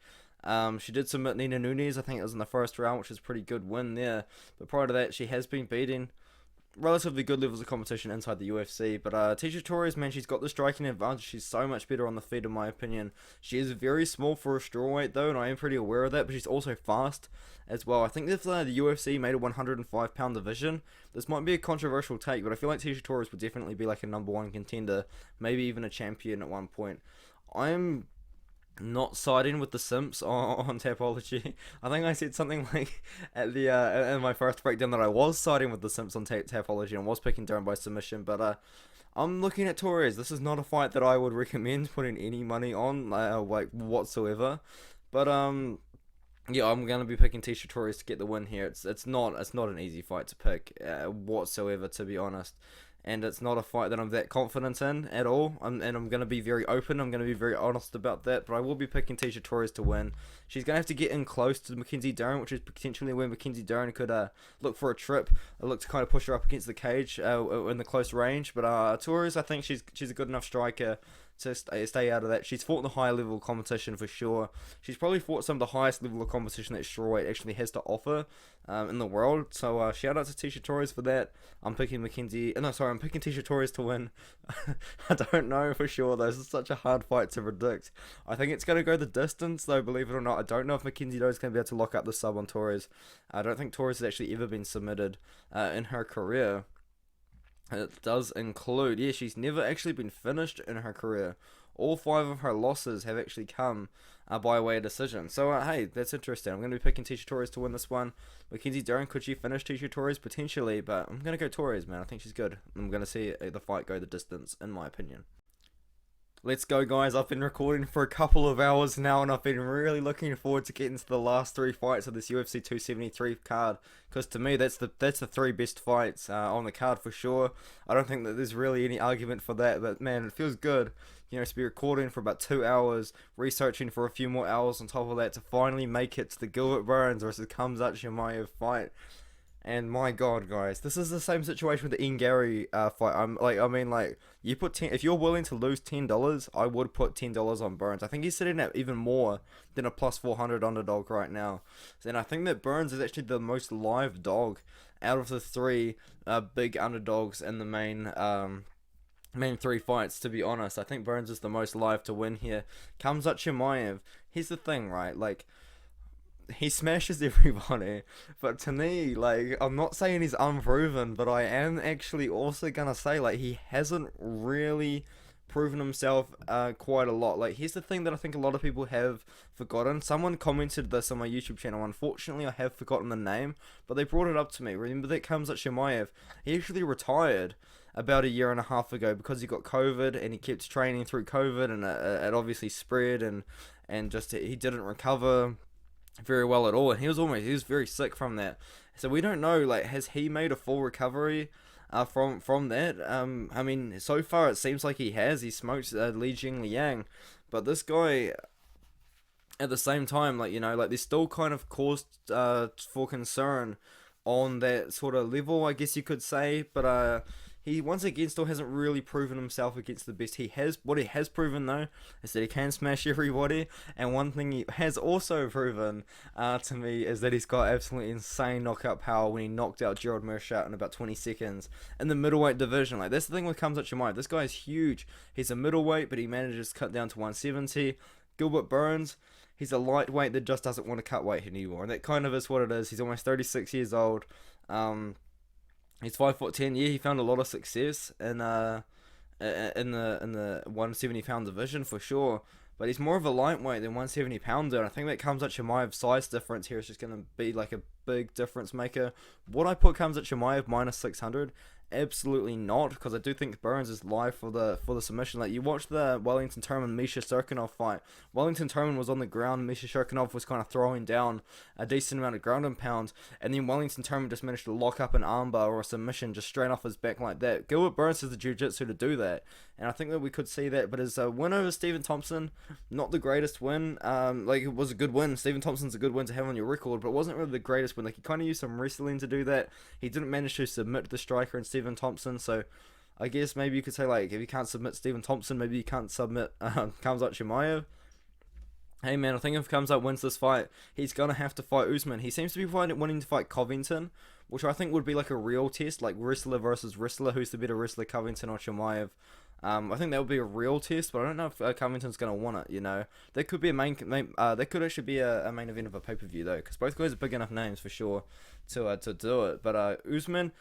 She did submit Nina Nunes, I think it was in the first round, which is a pretty good win there, but prior to that, she has been beating relatively good levels of competition inside the UFC. But Tecia Torres, man, she's got the striking advantage. She's so much better on the feet, in my opinion. She is very small for a strawweight, though, and I am pretty aware of that, but she's also fast as well. I think if the UFC made a 105-pound division, this might be a controversial take, but I feel like Tecia Torres would definitely be like a #1 contender, maybe even a champion at one point. I'm not siding with the simps on Tapology. I think I said something like at the in my first breakdown that I was siding with the simps on Tapology and was picking Dern by submission, but I'm looking at Torres. This is not a fight that I would recommend putting any money on, like whatsoever. But yeah, I'm gonna be picking Tecia Torres to get the win here. It's not an easy fight to pick whatsoever, to be honest. And it's not a fight that I'm that confident in at all. I'm going to be very open. I'm going to be very honest about that. But I will be picking Tecia Torres to win. She's going to have to get in close to Mackenzie Dern, which is potentially where Mackenzie Dern could look for a trip, look to kind of push her up against the cage in the close range. But Torres, I think she's a good enough striker to stay out of that. She's fought in the higher level of competition for sure. She's probably fought some of the highest level of competition that strawweight actually has to offer in the world. So shout out to Tecia Torres for that. I'm picking I'm picking Tecia Torres to win. I don't know for sure though. This is such a hard fight to predict. I think it's going to go the distance though, believe it or not. I don't know if Mackenzie Doe's going to be able to lock up the sub on Torres. I don't think Torres has actually ever been submitted in her career. It does include, yeah, she's never actually been finished in her career. All 5 of her losses have actually come by way of decision. So, hey, that's interesting. I'm going to be picking Tecia Torres to win this one. Mackenzie Darian, could she finish Tecia Torres? Potentially, but I'm going to go Torres, man. I think she's good. I'm going to see the fight go the distance, in my opinion. Let's go, guys. I've been recording for a couple of hours now, and I've been really looking forward to getting to the last 3 fights of this UFC 273 card, because to me, that's the 3 best fights on the card for sure. I don't think that there's really any argument for that, but man, it feels good, you know, to be recording for about 2 hours, researching for a few more hours on top of that, to finally make it to the Gilbert Burns versus Khamzat Chimaev fight. And my God, guys, this is the same situation with the Garry fight. You put 10, if you're willing to lose $10, I would put $10 on Burns. I think he's sitting at even more than a plus 400 underdog right now. And I think that Burns is actually the most live dog out of the 3 big underdogs in the main 3 fights. To be honest, I think Burns is the most live to win here. Khamzat Chimaev. Here's the thing, right? Like, he smashes everybody, but to me, like, I'm not saying he's unproven, but I am actually also gonna say, like, he hasn't really proven himself quite a lot. Like, here's the thing that I think a lot of people have forgotten. Someone commented this on my YouTube channel. Unfortunately, I have forgotten the name, but they brought it up to me. Remember that Khamzat Chimaev, he actually retired about a year and a half ago because he got COVID, and he kept training through COVID, and it obviously spread, and just he didn't recover very well at all, and he was very sick from that. So we don't know, like, has he made a full recovery from that? I mean, so far it seems like he has. He smoked Li Jingliang, but this guy, at the same time, like, you know, like, there's still kind of cause for concern on that sort of level, I guess you could say. But he once again still hasn't really proven himself against the best. What he has proven though is that he can smash everybody, and one thing he has also proven to me is that he's got absolutely insane knockout power when he knocked out Gerald Meerschaert in about 20 seconds in the middleweight division. Like, that's the thing with Khamzat Chimaev. This guy is huge. He's a middleweight, but he manages to cut down to 170. Gilbert Burns, he's a lightweight that just doesn't want to cut weight anymore, and that kind of is what it is. He's almost 36 years old. He's 5'10". Yeah, he found a lot of success in the 170 pound division for sure. But he's more of a lightweight than 170 pounder, and I think that Khamzat Chimaev's size difference here is just going to be like a big difference maker. Would I put Khamzat Chimaev minus 600? Absolutely not, because I do think Burns is live for the submission. Like, you watch the Wellington Turman Misha Serkinov fight. Wellington Turman was on the ground. Misha Serkinov was kind of throwing down a decent amount of ground and pound, and then Wellington Turman just managed to lock up an armbar or a submission just straight off his back like that. Gilbert Burns has the jiu-jitsu to do that, and I think that we could see that. But his win over Stephen Thompson, not the greatest win. Like, it was a good win. Stephen Thompson's a good win to have on your record, but it wasn't really the greatest win. Like, he kind of used some wrestling to do that. He didn't manage to submit the striker and Stephen Thompson, so I guess maybe you could say, like, if you can't submit Stephen Thompson, maybe you can't submit Khamzat Chimaev. Hey man, I think if Khamzat wins this fight, he's gonna have to fight Usman. He seems to be wanting to fight Covington, which I think would be like a real test, like wrestler versus wrestler. Who's the better wrestler, Covington or Chimaev? I think that would be a real test, but I don't know if Covington's gonna want it. You know, that could be a that could actually be a main event of a pay per view though, because both guys are big enough names for sure to do it. But Usman,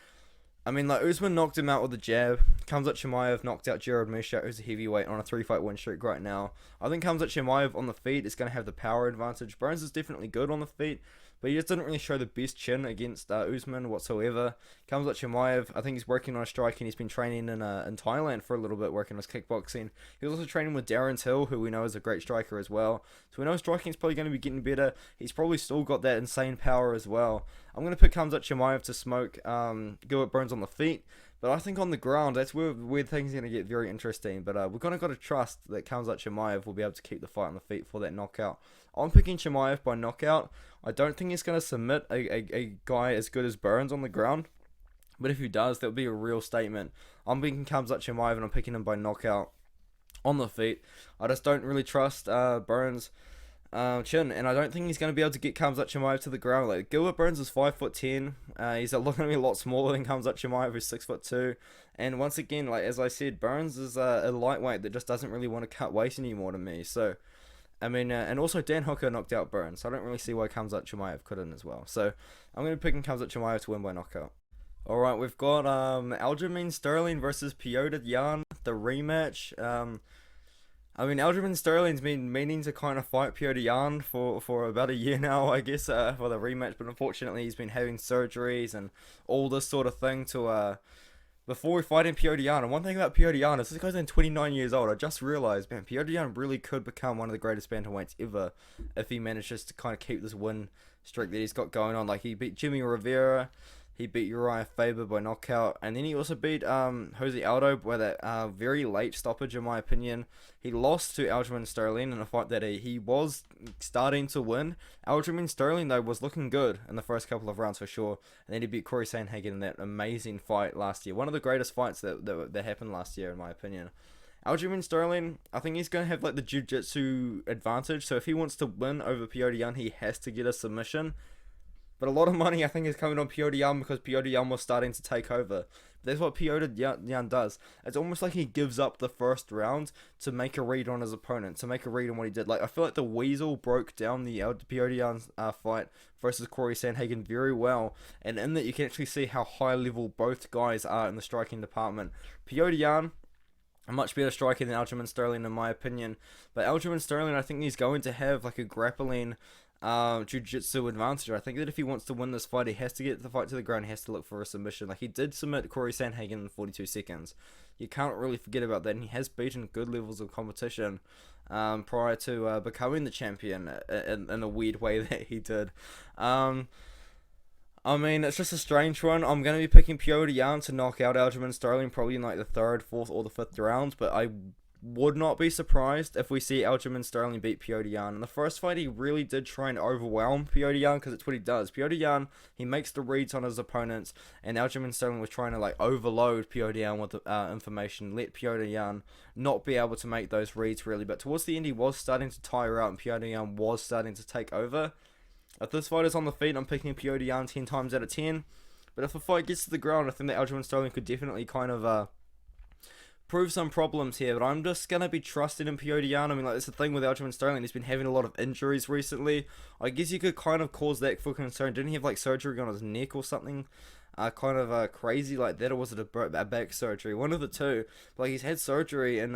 I mean, like, Usman knocked him out with a jab. Khamzat Chimaev knocked out Gerald Meerschaert, who's a heavyweight, on a 3-fight win streak right now. I think Khamzat Chimaev on the feet is going to have the power advantage. Burns is definitely good on the feet, but he just didn't really show the best chin against Usman whatsoever. Khamzat Chimaev, I think he's working on a striking. He's been training in Thailand for a little bit, working on his kickboxing. He was also training with Darian, who we know is a great striker as well. So we know his striking is probably going to be getting better. He's probably still got that insane power as well. I'm going to pick Khamzat Chimaev to smoke Gilbert Burns on the feet. But I think on the ground, that's where things are going to get very interesting. But we're got to trust that Khamzat Chimaev will be able to keep the fight on the feet for that knockout. I'm picking Chimaev by knockout. I don't think he's going to submit a guy as good as Burns on the ground. But if he does, that would be a real statement. I'm picking Khamzat Chimaev, and I'm picking him by knockout. on the feet. I just don't really trust Burns' chin, and I don't think he's going to be able to get Khamzat Chimaev to the ground. Like, Gilbert Burns is 5'10". He's going to be a lot smaller than Khamzat Chimaev, who's 6'2". And once again, like as I said, Burns is a lightweight that just doesn't really want to cut weight anymore to me. So, I mean, and also Dan Hooker knocked out Burns, so I don't really see why Khamzat Chimaev couldn't as well. So, I'm going to be picking Khamzat Chimaev to win by knockout. Alright, we've got Aljamain Sterling versus Petr the rematch. I mean, Aljamain Sterling's been meaning to kind of fight Petr for about a year now, I guess, for the rematch, but unfortunately he's been having surgeries and all this sort of thing to, before we fight in Petr. And one thing about Petr is this guy's only 29 years old. I just realized, man, Petr really could become one of the greatest bantamweights ever if he manages to kind of keep this win streak that he's got going on. Like, he beat Jimmy Rivera, he beat Uriah Faber by knockout, and then he also beat Jose Aldo by that very late stoppage, in my opinion. He lost to Aljamain Sterling in a fight that he was starting to win. Aljamain Sterling, though, was looking good in the first couple of rounds for sure, and then he beat Corey Sandhagen in that amazing fight last year. One of the greatest fights that happened last year, in my opinion. Aljamain Sterling, I think he's going to have like the jiu-jitsu advantage, so if he wants to win over Petr, he has to get a submission. But a lot of money, I think, is coming on Petr because Petr was starting to take over. That's what Petr does. It's almost like he gives up the first round to make a read on his opponent, to make a read on what he did. Like, I feel like the Weasel broke down the Petr fight versus Corey Sandhagen very well, and in that you can actually see how high level both guys are in the striking department. Petr, a much better striker than Aljamain Sterling, in my opinion. But Aljamain Sterling, I think he's going to have like a grappling jiu-jitsu advantage. I think that if he wants to win this fight, he has to get the fight to the ground. He has to look for a submission. Like, he did submit Corey Sandhagen in 42 seconds. You can't really forget about that, and he has beaten good levels of competition prior to becoming the champion in a weird way that he did. I mean, it's just a strange one. I'm going to be picking Petr to knock out Aljamain Sterling probably in like the 3rd, 4th, or the 5th round, but I would not be surprised if we see Aljamain Sterling beat Petr. In the first fight, he really did try and overwhelm Petr because it's what he does. Petr, he makes the reads on his opponents, and Aljamain Sterling was trying to like overload Petr with information, let Petr not be able to make those reads really. But towards the end, he was starting to tire out, and Petr was starting to take over. If this fight is on the feet, I'm picking Petr 10 times out of 10. But if the fight gets to the ground, I think that Aljamain Sterling could definitely kind of prove some problems here, but I'm just going to be trusted in Petr. I mean, like, that's the thing with Aljamain Sterling. He's been having a lot of injuries recently. I guess you could kind of cause that for concern. Didn't he have, like, surgery on his neck or something? Kind of crazy like that, or was it a back surgery? One of the two. Like, he's had surgery in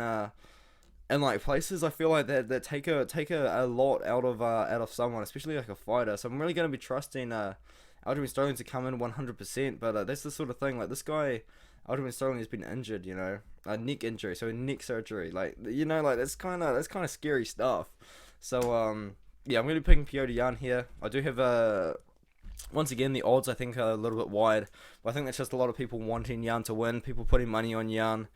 like, places I feel like that take a lot out of someone, especially, like, a fighter. So I'm really going to be trusting Aljamain Sterling to come in 100%, but that's the sort of thing, like, this guy, Aljamain Sterling, has been injured, you know, a neck injury, so neck surgery, like, you know, like, that's kind of scary stuff. So yeah, I'm gonna be picking Petr here. I do have once again, the odds I think are a little bit wide, but I think that's just a lot of people wanting Jan to win, people putting money on Jan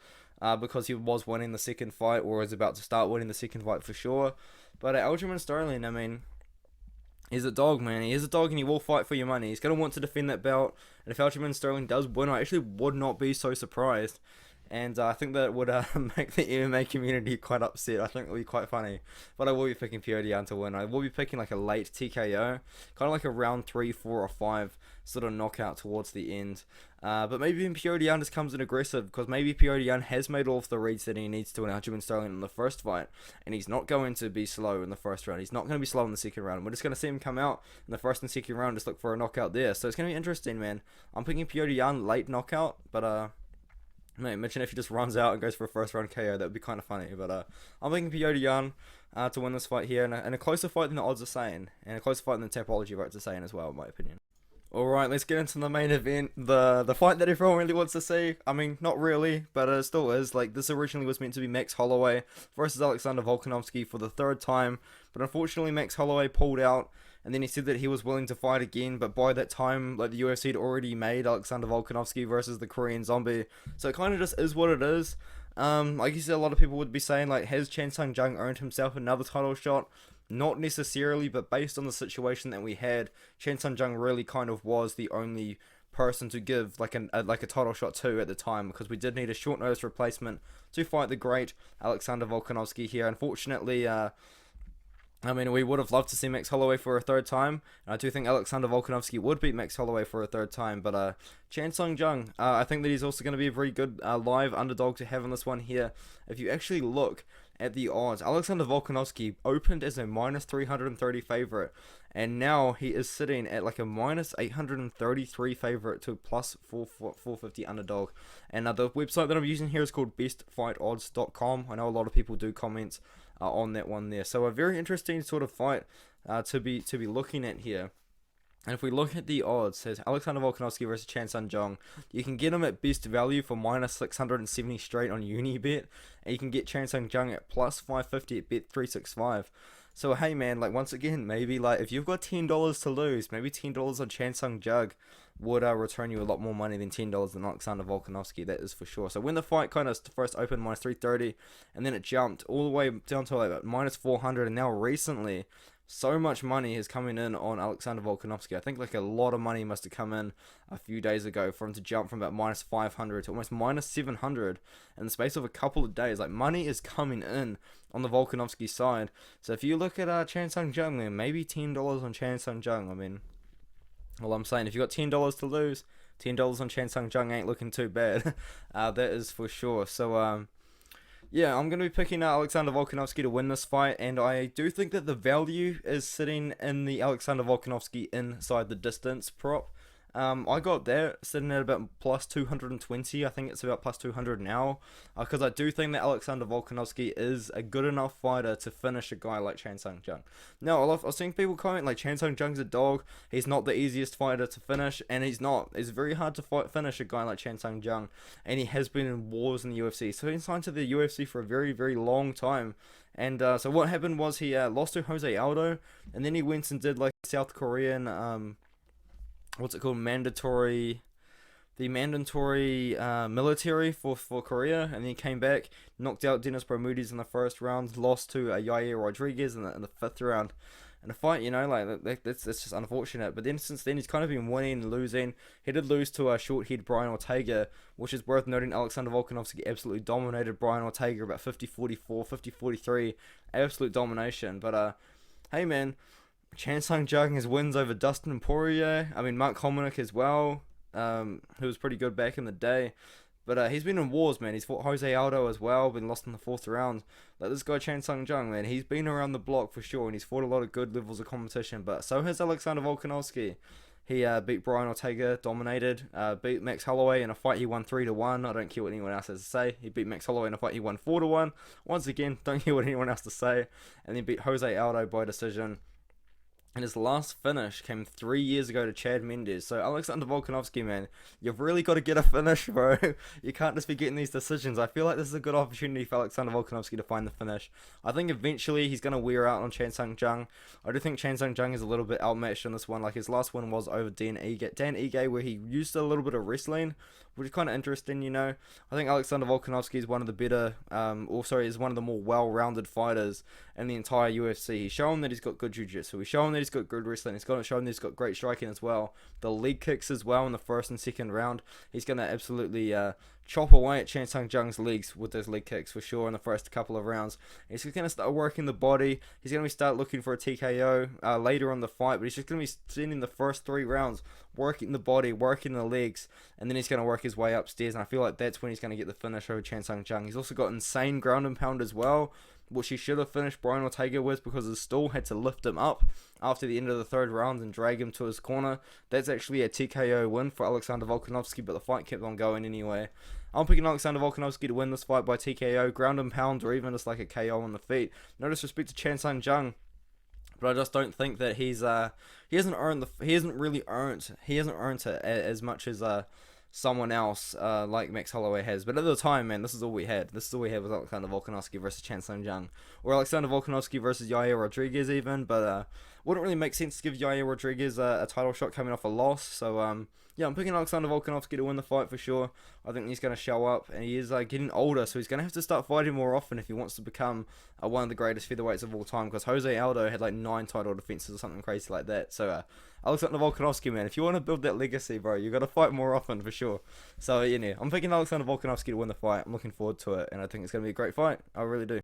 because he was winning the second fight, or is about to start winning the second fight for sure. But Aljamain Sterling, I mean, he's a dog, man. He is a dog, and he will fight for your money. He's going to want to defend that belt. And if Aljamain Sterling does win, I actually would not be so surprised. And I think that would make the MMA community quite upset. I think it would be quite funny. But I will be picking Petr to win. I will be picking like a late TKO. Kind of like a round 3, 4, or 5 sort of knockout towards the end. But maybe Petr just comes in aggressive, because maybe Petr has made all of the reads that he needs to in Aljamain Sterling in the first fight, and he's not going to be slow in the first round. He's not going to be slow in the second round. We're just going to see him come out in the first and second round, just look for a knockout there. So it's going to be interesting, man. I'm picking Petr late knockout, but mate, imagine if he just runs out and goes for a first round KO. That would be kind of funny. But I'm picking Petr to win this fight here, and a closer fight than the odds are saying, and a closer fight than the Tapology votes are saying as well, in my opinion. Alright, let's get into the main event, the fight that everyone really wants to see. I mean, not really, but it still is. Like, this originally was meant to be Max Holloway versus Alexander Volkanovski for the 3rd time, but unfortunately Max Holloway pulled out, and then he said that he was willing to fight again, but by that time, like, the UFC had already made Alexander Volkanovski versus the Korean Zombie, so it kind of just is what it is. Like you said, a lot of people would be saying, like, has Chan Sung Jung earned himself another title shot? Not necessarily, but based on the situation that we had, Chan Sung Jung really kind of was the only person to give like a title shot to at the time, because we did need a short notice replacement to fight the great Alexander Volkanovski here. Unfortunately, I mean, we would have loved to see Max Holloway for a third time, and I do think Alexander Volkanovski would beat Max Holloway for a third time, but Chan Sung Jung, I think that he's also going to be a very good live underdog to have in this one here. If you actually look at the odds, Alexander Volkanovski opened as a minus 330 favorite, and now he is sitting at like a minus 833 favorite to plus 450 underdog. And the website that I'm using here is called bestfightodds.com. I know a lot of people do comment on that one there, so a very interesting sort of fight to be looking at here. And if we look at the odds, it says Alexander Volkanovski versus Chan Sung Jung. You can get him at best value for minus 670 straight on Unibet, and you can get Chan Sung Jung at plus 550 at Bet365. So hey man, like once again, maybe like if you've got $10 to lose, maybe $10 on Chan Sung Jung would return you a lot more money than $10 on Alexander Volkanovski, that is for sure. So when the fight kind of first opened minus 330, and then it jumped all the way down to like minus 400, and now recently, so much money is coming in on Alexander Volkanovski. I think like a lot of money must have come in a few days ago for him to jump from about minus 500 to almost minus 700 in the space of a couple of days. Like money is coming in on the Volkanovski side. So if you look at Chan Sung Jung, then maybe $10 on Chan Sung Jung. I mean, well, I'm saying if you got $10 to lose, $10 on Chan Sung Jung ain't looking too bad. That is for sure. So yeah, I'm going to be picking Alexander Volkanovski to win this fight, and I do think that the value is sitting in the Alexander Volkanovski inside the distance prop. I got that sitting at about plus 220. I think it's about plus 200 now, because I do think that Alexander Volkanovski is a good enough fighter to finish a guy like Chan Sung Jung. Now, I was seeing people comment like Chan Sung Jung's a dog. He's not the easiest fighter to finish, and he's not. It's very hard to finish a guy like Chan Sung Jung, and he has been in wars in the UFC. So he's signed to the UFC for a very, very long time. And so what happened was he lost to Jose Aldo, and then he went and did like South Korean what's it called, mandatory military for Korea, and then he came back, knocked out Dennis Bermudez in the first round, lost to Yair Rodriguez in the fifth round. And a fight, you know, like that's just unfortunate. But then since then he's kind of been winning and losing. He did lose to short-haired Brian Ortega, which is worth noting. Alexander Volkanovski absolutely dominated Brian Ortega about 50-44, 50-43, absolute domination. But hey man, Chan Sung Jung has wins over Dustin Poirier. I mean, Mark Hominick as well, who was pretty good back in the day. But he's been in wars, man. He's fought Jose Aldo as well, been lost in the fourth round. Like this guy Chan Sung Jung, man, he's been around the block for sure, and he's fought a lot of good levels of competition. But so has Alexander Volkanovski. He beat Brian Ortega, dominated, beat Max Holloway in a fight he won 3-1. I don't care what anyone else has to say. He beat Max Holloway in a fight he won 4-1. Once again, don't care what anyone else to say. And then beat Jose Aldo by decision. And his last finish came 3 years ago to Chad Mendes. So Alexander Volkanovski, man, you've really got to get a finish, bro. You can't just be getting these decisions. I feel like this is a good opportunity for Alexander Volkanovski to find the finish. I think eventually he's going to wear out on Chan Sung Jung. I do think Chan Sung Jung is a little bit outmatched in this one. Like his last win was over Dan Ige, where he used a little bit of wrestling, which is kind of interesting, you know. I think Alexander Volkanovski is one of the better, is one of the more well-rounded fighters in the entire UFC. He's shown that he's got good jiu-jitsu. He's shown that he's got good wrestling. He's shown that he's got great striking as well. The leg kicks as well in the first and second round. He's going to absolutely chop away at Chan Sung Jung's legs with those leg kicks for sure in the first couple of rounds. He's going to start working the body. He's going to start looking for a TKO later on the fight, but he's just going to be spending the first 3 rounds working the body, working the legs, and then he's going to work his way upstairs, and I feel like that's when he's going to get the finish over Chan Sung Jung. He's also got insane ground and pound as well, which he should have finished Brian Ortega with, because his stool had to lift him up after the end of the third round and drag him to his corner. That's actually a TKO win for Alexander Volkanovski, but the fight kept on going anyway. I'm picking Alexander Volkanovski to win this fight by TKO, ground and pound, or even just like a KO on the feet. No disrespect to Chan Sung Jung, but I just don't think that he hasn't really earned it as much as someone else like Max Holloway has. But at the time, man, this is all we had. This is all we had was Alexander Volkanovski versus Chan Sung Jung, or Alexander Volkanovski versus Yair Rodriguez even. But wouldn't really make sense to give Yair Rodriguez a title shot coming off a loss. So yeah, I'm picking Alexander Volkanovski to win the fight for sure. I think he's going to show up, and he is getting older, so he's going to have to start fighting more often if he wants to become one of the greatest featherweights of all time, because Jose Aldo had like 9 title defenses or something crazy like that. So Alexander Volkanovski, man, if you want to build that legacy, bro, you got to fight more often for sure. So yeah, I'm picking Alexander Volkanovski to win the fight. I'm looking forward to it, and I think it's going to be a great fight. I really do.